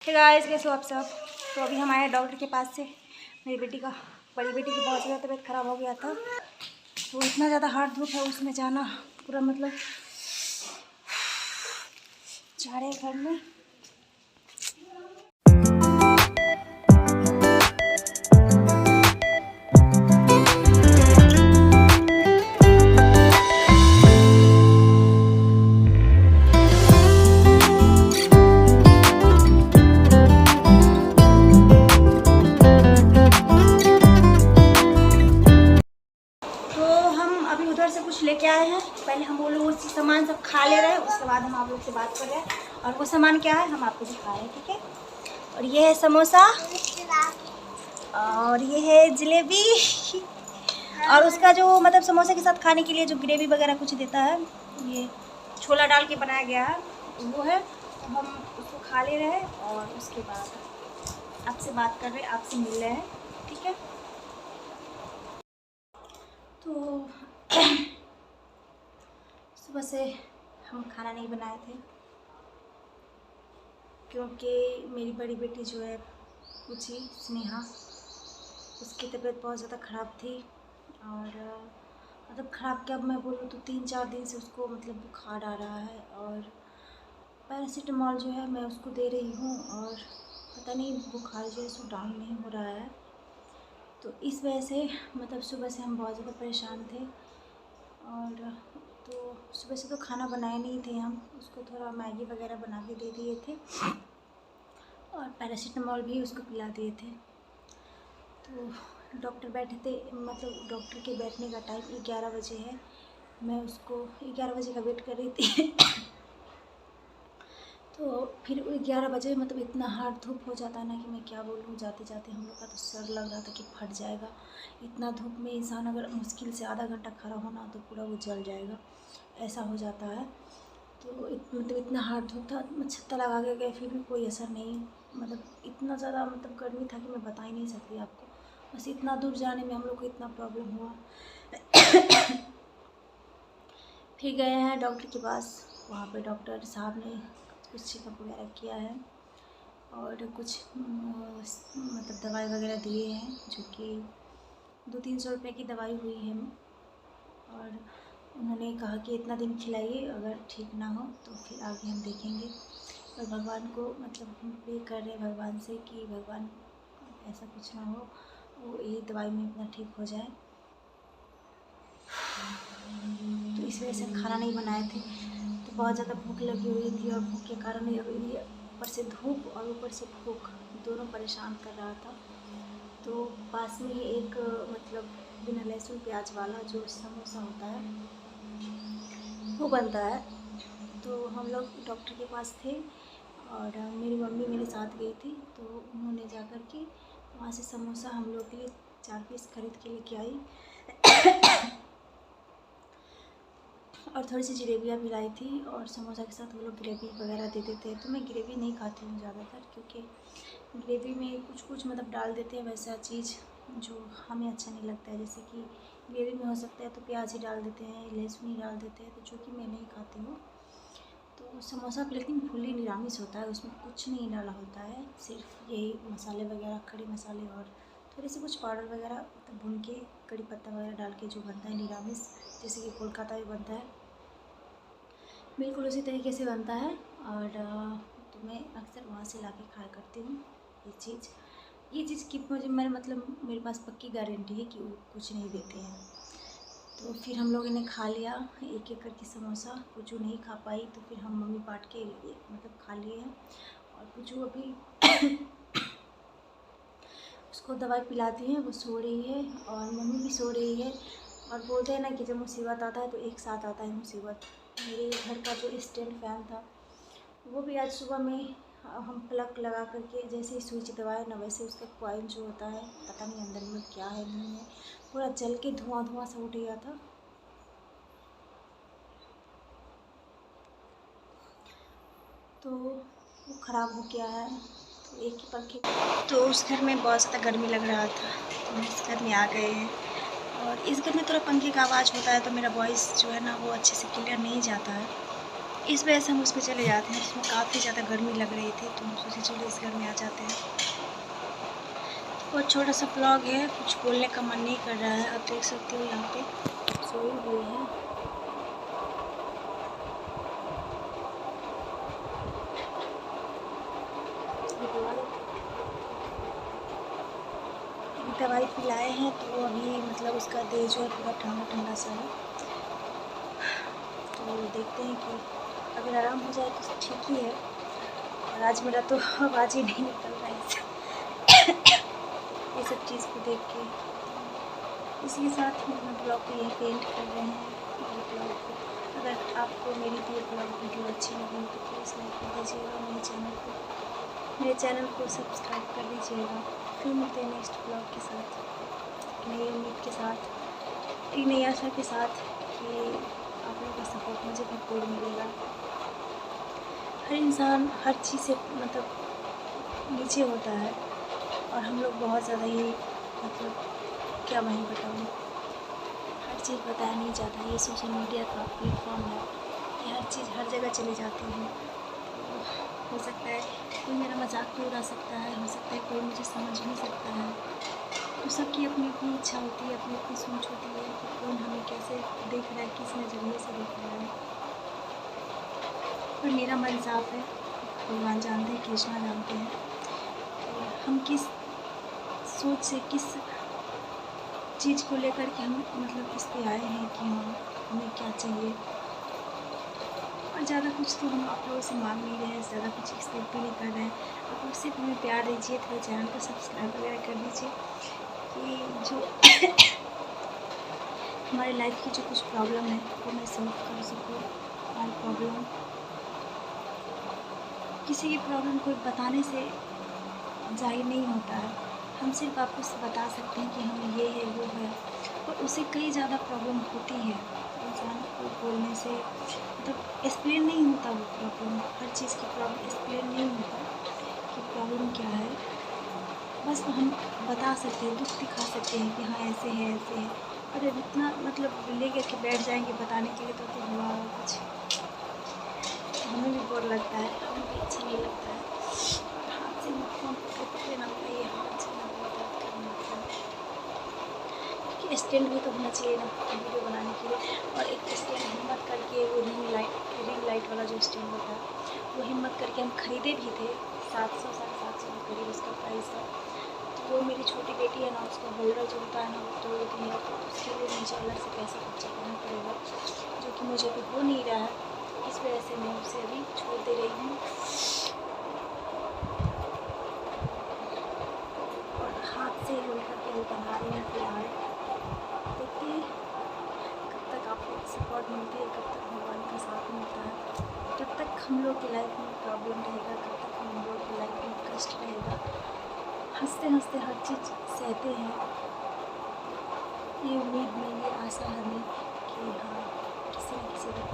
Hey guys, कैसे हो आप सब। तो अभी हम आए डॉक्टर के पास से। मेरी बड़ी बेटी की बहुत ज़्यादा तबीयत ख़राब हो गया था। तो इतना ज़्यादा हार्ड धूप है, उसमें जाना पूरा मतलब जा रहे घर में। उधर से कुछ लेके आए हैं। पहले हम वो लोग वो सामान सब खा ले रहे हैं, उसके बाद हम आप लोग से बात कर रहे हैं। और वो सामान क्या है हम आपको दिखा रहे हैं, ठीक है। और ये है समोसा और ये है जलेबी और उसका जो मतलब समोसे के साथ खाने के लिए जो ग्रेवी वगैरह कुछ देता है, ये छोला डाल के बनाया गया है वो है। तो हम उसको खा ले रहे हैं और उसके बाद आपसे बात कर रहे हैं, आपसे मिल रहे हैं, ठीक है। तो सुबह से हम खाना नहीं बनाए थे क्योंकि मेरी बड़ी बेटी जो है पूछी स्नेहा, उसकी तबीयत बहुत ज़्यादा ख़राब थी। और मतलब ख़राब क्या मैं बोलूँ तो 3-4 दिन से उसको मतलब बुखार आ रहा है। और पैरासीटामॉल जो है मैं उसको दे रही हूँ और पता नहीं बुखार जो है उसको डाउन नहीं हो रहा है। तो इस वजह से मतलब सुबह से हम बहुत ज़्यादा परेशान थे। और तो सुबह से तो खाना बनाए नहीं थे हम, उसको थोड़ा मैगी वगैरह बना के दे दिए थे और पैरासीटामॉल भी उसको पिला दिए थे। तो डॉक्टर बैठे थे, मतलब डॉक्टर के बैठने का टाइम 11 बजे है। मैं उसको 11 बजे का वेट कर रही थी तो फिर 11 बजे मतलब इतना हार्ड धूप हो जाता है ना कि मैं क्या बोलूँ। जाते जाते हम लोग का तो सर लग रहा था कि फट जाएगा। इतना धूप में इंसान अगर मुश्किल से आधा घंटा खड़ा होना तो पूरा वो जल जाएगा, ऐसा हो जाता है। तो मतलब इतना हार्ड धूप था, मैं छत्ता लगा के गए फिर भी कोई असर नहीं। मतलब इतना ज़्यादा मतलब गर्मी था कि मैं बता ही नहीं सकती आपको। बस इतना दूर जाने में हम लोग को इतना प्रॉब्लम हुआ फिर गए हैं डॉक्टर के पास। वहाँ पे डॉक्टर साहब ने कुछ चेकअप वगैरह किया है और कुछ मतलब दवाई वगैरह दिए हैं, जो कि 200-300 रुपये की दवाई हुई है। और उन्होंने कहा कि इतना दिन खिलाइए, अगर ठीक ना हो तो फिर आगे हम देखेंगे। और भगवान को मतलब हम प्रे कर रहे हैं भगवान से कि भगवान ऐसा कुछ ना हो, वो यही दवाई में इतना ठीक हो जाए। तो इस वजह से खाना नहीं बनाए थे। तो बहुत ज़्यादा भूख लगी हुई थी और भूख के कारण ये ऊपर से धूप और ऊपर से भूख दोनों परेशान कर रहा था। तो पास में ही एक मतलब बिना लहसुन प्याज वाला जो समोसा होता है वो बनता है। तो हम लोग डॉक्टर के पास थे और मेरी मम्मी मेरे साथ गई थी। तो उन्होंने जा कर के वहाँ से समोसा हम लोग के लिए 4 पीस खरीद के लेके आई और थोड़ी सी जलेबियाँ भी लाई थी। और समोसा के साथ वो लोग ग्रेवी वगैरह दे देते हैं। तो मैं ग्रेवी नहीं खाती हूँ ज़्यादातर, क्योंकि ग्रेवी में कुछ मतलब डाल देते हैं वैसा चीज़ जो हमें अच्छा नहीं लगता है। जैसे कि ग्रेवी में हो सकता है तो प्याज ही डाल देते हैं, लहसुन ही डाल देते हैं, तो जो कि मैं नहीं खाती हूँ। तो समोसा लेकिन फुल्ली निरामिष होता है, उसमें कुछ नहीं डाला होता है, सिर्फ यही मसाले वगैरह, खड़े मसाले और थोड़े से कुछ पाउडर वगैरह मतलब भून के कड़ी पत्ता वगैरह डाल के जो बनता है निरामिष, जैसे कि कोलकाता में बनता है, बिल्कुल उसी तरीके से बनता है। और तो मैं अक्सर वहाँ से ला के खाया करती हूँ ये चीज़ की मुझे मतलब मेरे पास पक्की गारंटी है कि वो कुछ नहीं देते हैं। तो फिर हम लोगों ने खा लिया एक एक करके समोसा। पुचू नहीं खा पाई तो फिर हम मम्मी बांट के मतलब खा लिए हैं। और पुचू अभी उसको दवाई पिलाती हैं, वो सो रही है और मम्मी भी सो रही है। और बोलते हैं ना कि जब मुसीबत आता है तो एक साथ आता है मुसीबत। मेरे घर का जो स्टैंड फैन था वो भी आज सुबह में हम प्लग लगा करके जैसे ही स्विच दबाया ना, वैसे उसका कॉइल जो होता है पता नहीं अंदर में क्या है नहीं है, पूरा जल के धुआं धुआं सा उठ गया था। तो वो ख़राब हो गया है। तो एक ही पंखे, तो उस घर में बहुत ज़्यादा गर्मी लग रहा था तो हम इस घर में आ गए हैं। और इस घर में थोड़ा पंखे का आवाज़ होता है तो मेरा वॉइस जो है ना वो अच्छे से क्लियर नहीं जाता है। इस वजह से हम उसमें चले जाते हैं, जिसमें काफ़ी ज़्यादा गर्मी लग रही थी, तो हम सोचे चलो इस घर में आ जाते हैं। बहुत छोटा सा ब्लॉग है, कुछ बोलने का मन नहीं कर रहा है। आप देख सकते हो यहाँ पे सोई हुई है। दवाई पिलाए हैं तो वो अभी मतलब उसका देह जो है पूरा ठंडा ठंडा सा है। तो देखते हैं कि अगर आराम हो जाए तो ठीक ही है। और आज मेरा तो आवाज़ ही नहीं निकल रहा है ये सब चीज़ को देख के। इसी के साथ हम अपना ब्लॉग को यहीं पे एंड कर रहे हैं। ये ब्लॉग को अगर आपको मेरी ये ब्लॉग वीडियो अच्छी लगी तो प्लीज़ लाइक कर दीजिएगा, मेरे चैनल को सब्सक्राइब कर लीजिएगा। फिर मिलते हैं नेक्स्ट ब्लॉग के साथ, नई उम्मीद के साथ, एक नई आशा के साथ कि आप लोगों का सपोर्ट मुझे भरपूर मिलेगा। हर इंसान हर चीज़ से मतलब नीचे होता है और हम लोग बहुत ज़्यादा ही मतलब क्या मैं बताऊँ, हर चीज़ बताया नहीं जाता। ये सोशल मीडिया का प्लेटफॉर्म है, ये हर चीज़ हर जगह चली जाती है। हो सकता है कोई मेरा मजाक भी उड़ा सकता है, हो सकता है कोई मुझे समझ नहीं सकता है। तो सबकी अपनी अपनी इच्छा होती है, अपनी अपनी सोच होती है कि कौन हमें कैसे देख रहा है, किस नज़रिए से देख रहा है। पर मेरा मन साफ है, भगवान जानते हैं, कृष्णा जानते हैं हम किस सोच से, किस चीज़ को लेकर के हम मतलब इस पे आए हैं कि हमें क्या चाहिए। और ज़्यादा कुछ तो हम आप लोगों से मांग नहीं रहे हैं, ज़्यादा कुछ एक्सपेक्ट भी नहीं कर रहे हैं। आप लोग सिर्फ हमें प्यार दीजिए, थोड़ा चैनल को सब्सक्राइब वगैरह कर दीजिए कि जो हमारे लाइफ की जो कुछ प्रॉब्लम है वो मैं सॉल्व कर सकूँ। हमारी प्रॉब्लम किसी की प्रॉब्लम कोई बताने से जाहिर नहीं होता है। हम सिर्फ आपको बता सकते हैं कि हमें ये है वो है, और उससे कई ज़्यादा प्रॉब्लम होती है। इंसान को बोलने से मतलब एक्सप्लेन नहीं होता वो प्रॉब्लम, हर चीज़ की प्रॉब्लम एक्सप्लेन नहीं होता कि प्रॉब्लम क्या है। बस हम बता सकते हैं, दुख दिखा सकते हैं कि हाँ ऐसे है ऐसे है। और इतना मतलब ले के बैठ जाएंगे बताने के लिए तो हुआ कुछ, हमें भी बोर लगता है, हमें भी अच्छा नहीं लगता है। हाथ से फ़ोन पकड़े ना ये हाथ से ना बहुत दर्द करने लगता है, क्योंकि स्टैंड भी तो होना चाहिए ना वीडियो बनाने के लिए। और एक स्टैंड हिम्मत करके वो रिंग लाइट वाला जो स्टैंड होता है वो हिम्मत करके हम ख़रीदे भी थे, 700 750 के करीब उसका प्राइस है। तो वो मेरी छोटी बेटी है ना, उसका होल्डर जो होता है ना वो तोड़ दी है, तो उसके लिए मुझे अलग से पैसा खर्चा करना पड़ेगा, जो कि मुझे अभी हो नहीं रहा है। इस वजह से मैं उसे अभी छोड़ दे रही हूँ। और हाथ से रोल करके बना रही हूँ फिलहाल। देखते हैं कब तक आप लोग सपोर्ट मिलती है, कब तक भगवान का साथ मिलता है, कब तक हम लोग की लाइफ में प्रॉब्लम रहेगा, कब तक हम लोग की लाइफ में कष्ट रहेगा। हंसते हंसते हर चीज़ सहते हैं, ये उम्मीद में, ये आशा हमें कि हाँ किसी न किसी दिन